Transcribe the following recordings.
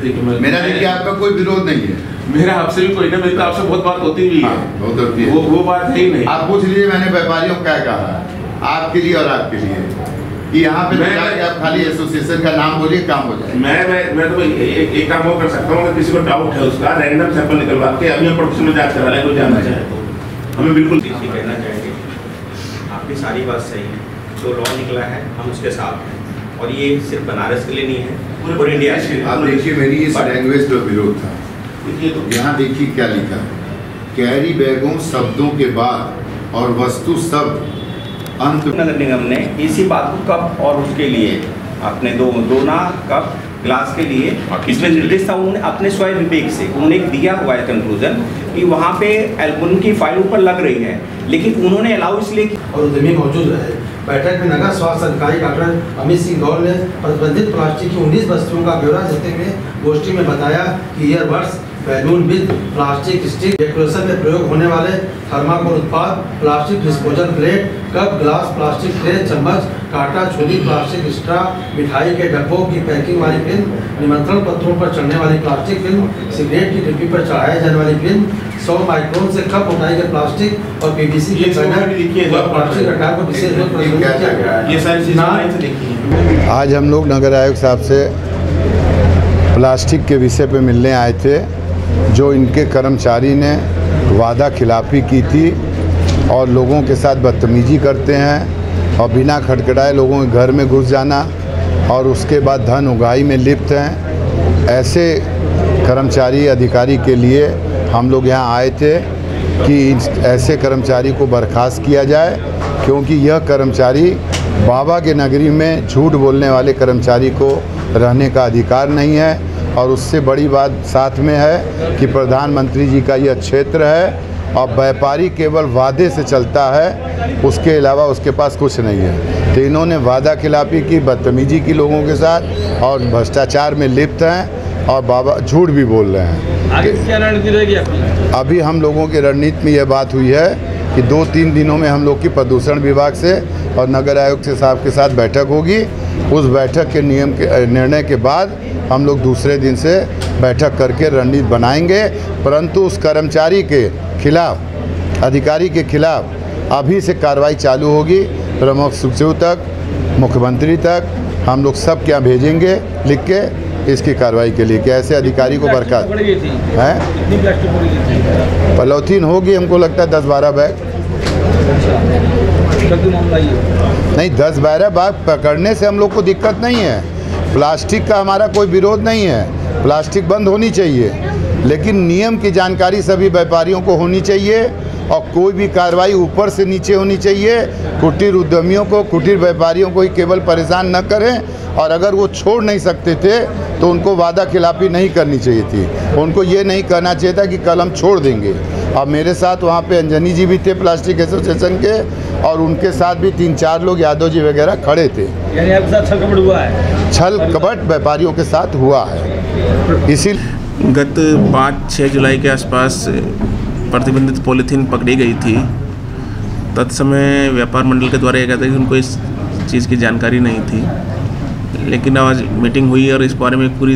ठीक है, मेरा देखिए आपका कोई विरोध नहीं है। मेरा आपसे भी कोई ना, मेरी तो आपसे बहुत बात होती भी है। बहुत होती है, वो बात है ही नहीं। आप पूछ लीजिए मैंने व्यापारियों को क्या कहा आपके लिए और आपके लिए कि यहाँ पे आप खाली एसोसिएशन का नाम बोलिए, काम हो जाए। मैं तो एक काम वो कर सकता हूँ, अगर किसी को डाउट है उसका रैंडम सैंपल निकलवा के अभी हम प्रोफेशनल जांच करा लें, कोई जानना चाहे तो हमें बिल्कुल कहना चाहेंगे। आपकी सारी बात सही है, जो लॉ निकला है हम उसके साथ हैं, और ये सिर्फ बनारस के लिए नहीं है, पूरे इंडिया के लिए। आप देखिए मेरी इस लैंग्वेज पर विरोध था। यहाँ देखिए क्या लिखा है, कैरी बैगों शब्दों के बाद और वस्तु शब्द अंत। नगर निगम ने इसी बात को कप और उसके लिए अपने दोना कप ग्लास के लिए इसमें निर्देश था, उन्होंने अपने स्वयं विवेक से उन्होंने दिया हुआ है कंक्लूजन कि वहाँ पे उनकी फाइल ऊपर लग रही है, लेकिन उन्होंने अलाउ इसलिए और उद्यमी मौजूद रहे। बैठक में नगर स्वास्थ्य अधिकारी डॉक्टर अमित सिंह गौर ने प्रतिबंधित प्लास्टिक की 19 वस्तुओं का ब्यौरा देते हुए गोष्ठी में बताया कि earbuds, balloon with plastic stick, decoration में प्रयोग होने वाले थर्माकोल उत्पाद, plastic disposal plate, cup, glass, plastic tray, चम्मच, कांटा, छुरी, प्लास्टिक स्ट्रा, मिठाई के डब्बों की पैकिंग वाली फिल्म, निमंत्रण पत्रों पर चढ़ने वाली प्लास्टिक फिल्म, सिगरेट की डिब्बी पर चढ़ाए जाने वाली फिल्म, 100 माइक्रोन से कप उठाई गए प्लास्टिक और पीवीसी के बैनर प्लास्टिक हटाने को विशेष रूप से किया गया है। ये सारी चीजें आज हम लोग नगर आयोग साहब से प्लास्टिक के विषय पे मिलने आए थे, जो इनके कर्मचारी ने वादा खिलाफी की थी और लोगों के साथ बदतमीजी करते हैं और बिना खटखटाए लोगों के घर में घुस जाना और उसके बाद धन उगाही में लिप्त हैं। ऐसे कर्मचारी अधिकारी के लिए हम लोग यहाँ आए थे कि ऐसे कर्मचारी को बर्खास्त किया जाए, क्योंकि यह कर्मचारी बाबा के नगरी में झूठ बोलने वाले कर्मचारी को रहने का अधिकार नहीं है। और उससे बड़ी बात साथ में है कि प्रधानमंत्री जी का यह क्षेत्र है और व्यापारी केवल वादे से चलता है, उसके अलावा उसके पास कुछ नहीं है। तो इन्होंने वादा खिलाफी की, बदतमीजी की लोगों के साथ और भ्रष्टाचार में लिप्त हैं और बाबा झूठ भी बोल रहे हैं। आगे क्या रणनीति रहेगी आपकी? अभी हम लोगों की रणनीति में यह बात हुई है कि 2-3 दिनों में हम लोग की प्रदूषण विभाग से और नगर आयोग से साहब के साथ बैठक होगी। उस बैठक के निर्णय के बाद हम लोग दूसरे दिन से बैठक करके रणनीति बनाएंगे, परंतु उस कर्मचारी के खिलाफ, अधिकारी के खिलाफ अभी से कार्रवाई चालू होगी। प्रमुख सचिव तक, मुख्यमंत्री तक हम लोग सब क्या भेजेंगे लिख के इसकी कार्रवाई के लिए कि ऐसे अधिकारी को बर्खास्त है। पॉलीथीन होगी हमको लगता है 10-12 बैग, नहीं 10-12 बैग पकड़ने से हम लोग को दिक्कत नहीं है। प्लास्टिक का हमारा कोई विरोध नहीं है, प्लास्टिक बंद होनी चाहिए, लेकिन नियम की जानकारी सभी व्यापारियों को होनी चाहिए और कोई भी कार्रवाई ऊपर से नीचे होनी चाहिए। कुटीर उद्यमियों को, कुटीर व्यापारियों को ही केवल परेशान न करें और अगर वो छोड़ नहीं सकते थे तो उनको वादा खिलाफी नहीं करनी चाहिए थी। उनको ये नहीं कहना चाहिए था कि कल हम छोड़ देंगे। अब मेरे साथ वहाँ पे अंजनी जी भी थे प्लास्टिक एसोसिएशन के और उनके साथ भी 3-4 लोग यादव जी वगैरह खड़े थे। यानी आपके साथ छल कपट हुआ है? छल कपट व्यापारियों के साथ हुआ है। इसी गत 5-6 जुलाई के आसपास प्रतिबंधित पॉलीथीन पकड़ी गई थी। तत्समय व्यापार मंडल के द्वारा यह कहता है कि उनको इस चीज़ की जानकारी नहीं थी, लेकिन आज मीटिंग हुई और इस बारे में पूरी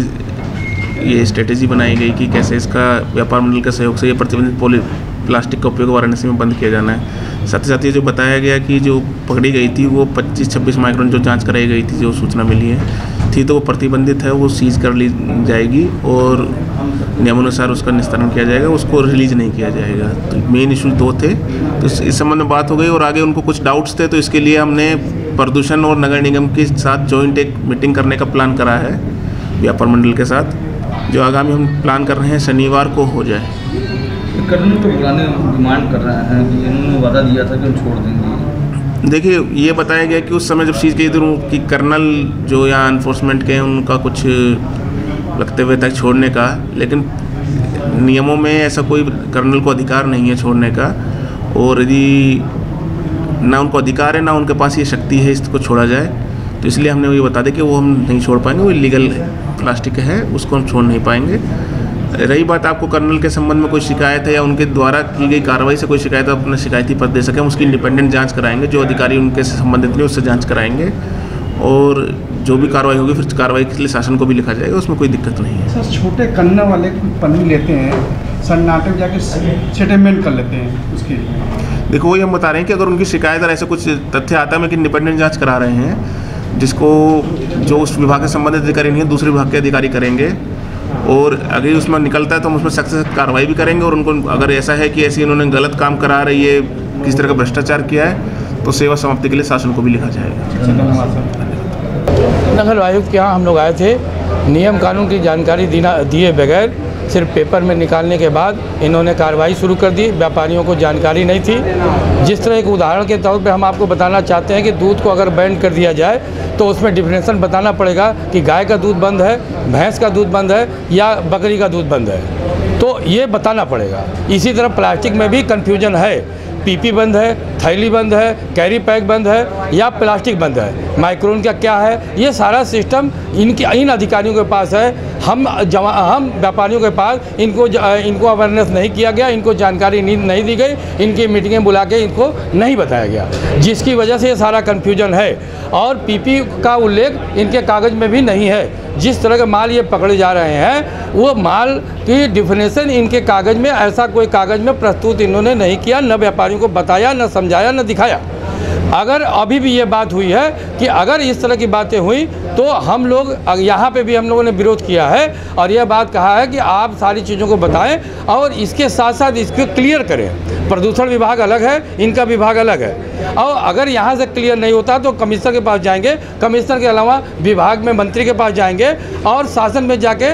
ये स्ट्रेटेजी बनाई गई कि कैसे इसका व्यापार मंडल के सहयोग से ये प्रतिबंधित प्लास्टिक का उपयोग वाराणसी में बंद किया जाना है। साथ ही साथ ये जो बताया गया कि जो पकड़ी गई थी वो 25-26 माइक्रोन जो जांच कराई गई थी, जो सूचना मिली थी, तो वो प्रतिबंधित है, वो सीज कर ली जाएगी और नियमानुसार उसका निस्तारण किया जाएगा, उसको रिलीज नहीं किया जाएगा। तो मेन इशू 2 थे, तो इस संबंध में बात हो गई और आगे उनको कुछ डाउट्स थे, तो इसके लिए हमने प्रदूषण और नगर निगम के साथ जॉइंट एक मीटिंग करने का प्लान करा है व्यापार मंडल के साथ, जो आगामी हम प्लान कर रहे हैं शनिवार को हो जाए। कर्नल तो पुराने डिमांड कर रहे हैं कि इन्होंने वादा दिया था कि हम छोड़ देंगे। देखिए, ये बताया गया कि उस समय जब चीज़ की थी कि कर्नल जो यहाँ इन्फोर्समेंट के हैं उनका कुछ लगते हुए तक छोड़ने का, लेकिन नियमों में ऐसा कोई कर्नल को अधिकार नहीं है छोड़ने का, और यदि ना उनको अधिकार है ना उनके पास ये शक्ति है इसको छोड़ा जाए, तो इसलिए हमने ये बता दें कि वो हम नहीं छोड़ पाएंगे, वो इलीगल प्लास्टिक है, उसको हम छोड़ नहीं पाएंगे। रही बात आपको कर्नल के संबंध में कोई शिकायत है या उनके द्वारा की गई कार्रवाई से कोई शिकायत आप अपना शिकायती पत्र दे सकें, उसकी इंडिपेंडेंट जांच कराएंगे, जो अधिकारी उनके से संबंधित नहीं उससे जांच कराएंगे। और जो भी कार्रवाई होगी फिर कार्रवाई के लिए शासन को भी लिखा जाएगा, उसमें कोई दिक्कत नहीं है। सर छोटे कन्ना वाले पन्नी लेते हैं, सन्नाटे में जाके सेटलमेंट कर लेते हैं उसके लिए। देखो वही हम बता रहे हैं कि अगर उनकी शिकायत और ऐसा कुछ तथ्य आता है, हम एक इंडिपेंडेंट जांच करा रहे हैं, जिसको जो उस विभाग के संबंधित अधिकारी नहीं है दूसरे विभाग के अधिकारी करेंगे, और अगर उसमें निकलता है तो हम उसमें सख्त से कार्रवाई भी करेंगे। और उनको अगर ऐसा है कि ऐसे इन्होंने गलत काम करा रही है, किस तरह का भ्रष्टाचार किया है, तो सेवा समाप्ति के लिए शासन को भी लिखा जाएगा। धन्यवाद सर। नगर आयुक्त के यहाँ हम लोग आए थे, नियम कानून की जानकारी दिए बगैर सिर्फ पेपर में निकालने के बाद इन्होंने कार्रवाई शुरू कर दी। व्यापारियों को जानकारी नहीं थी। जिस तरह एक उदाहरण के तौर पे हम आपको बताना चाहते हैं कि दूध को अगर बैन कर दिया जाए तो उसमें डिफिनेशन बताना पड़ेगा कि गाय का दूध बंद है, भैंस का दूध बंद है या बकरी का दूध बंद है, तो ये बताना पड़ेगा। इसी तरह प्लास्टिक में भी कन्फ्यूजन है, पीपी बंद है, थैली बंद है, कैरी पैक बंद है या प्लास्टिक बंद है, माइक्रोन का क्या है, ये सारा सिस्टम इन अधिकारियों के पास है। हम व्यापारियों के पास इनको अवेयरनेस नहीं किया गया, इनको जानकारी नहीं दी गई, इनकी मीटिंगें बुला के इनको नहीं बताया गया, जिसकी वजह से ये सारा कन्फ्यूजन है। और पीपी का उल्लेख इनके कागज़ में भी नहीं है। जिस तरह के माल ये पकड़े जा रहे हैं वो माल की डिफिनेशन इनके कागज़ में, ऐसा कोई कागज़ में प्रस्तुत इन्होंने नहीं किया, न व्यापारियों को बताया, न समझाया, न दिखाया। अगर अभी भी ये बात हुई है कि अगर इस तरह की बातें हुई तो हम लोग यहाँ पे भी हम लोगों ने विरोध किया है और यह बात कहा है कि आप सारी चीज़ों को बताएं और इसके साथ साथ इसको क्लियर करें। प्रदूषण विभाग अलग है, इनका विभाग अलग है, और अगर यहाँ से क्लियर नहीं होता तो कमिश्नर के पास जाएंगे, कमिश्नर के अलावा विभाग में मंत्री के पास जाएंगे और शासन में जाके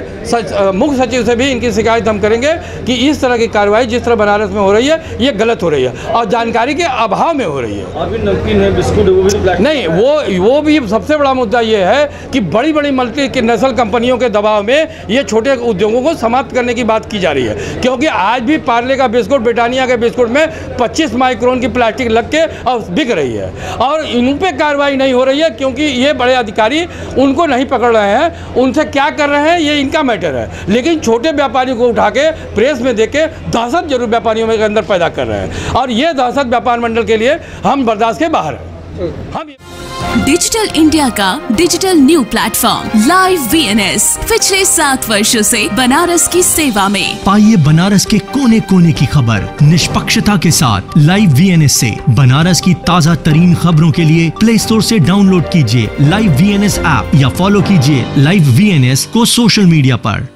मुख्य सचिव से भी इनकी शिकायत हम करेंगे कि इस तरह की कार्रवाई जिस तरह बनारस में हो रही है ये गलत हो रही है और जानकारी के अभाव में हो रही है। और भी नमकीन है, बिस्कुट है, वो भी नहीं, वो भी सबसे बड़ा मुद्दा ये है कि बड़ी बड़ी मल्टीनेशनल कंपनियों के दबाव में ये छोटे उद्योगों को समाप्त करने की बात की जा रही है, क्योंकि आज भी पार्ले का बिस्कुट, ब्रिटानिया के बिस्कुट में 25 माइक्रोन की प्लास्टिक लग के और बिक रही है और इन पे कार्रवाई नहीं हो रही है क्योंकि ये बड़े अधिकारी उनको नहीं पकड़ रहे हैं। उनसे क्या कर रहे हैं ये इनका मैटर है, लेकिन छोटे व्यापारियों को उठा के प्रेस में दे के दहशत जरूर व्यापारियों के अंदर पैदा कर रहे हैं और ये दहशत व्यापार मंडल के लिए हम बर्दाश्त के बाहर हैं। हम डिजिटल इंडिया का digital new platform live VNS पिछले 7 वर्षों से बनारस की सेवा में। पाइए बनारस के कोने कोने की खबर निष्पक्षता के साथ लाइव VNS से। बनारस की ताज़ा तरीन खबरों के लिए प्ले स्टोर से डाउनलोड कीजिए लाइव VNS ऐप या फॉलो कीजिए लाइव VNS को सोशल मीडिया पर।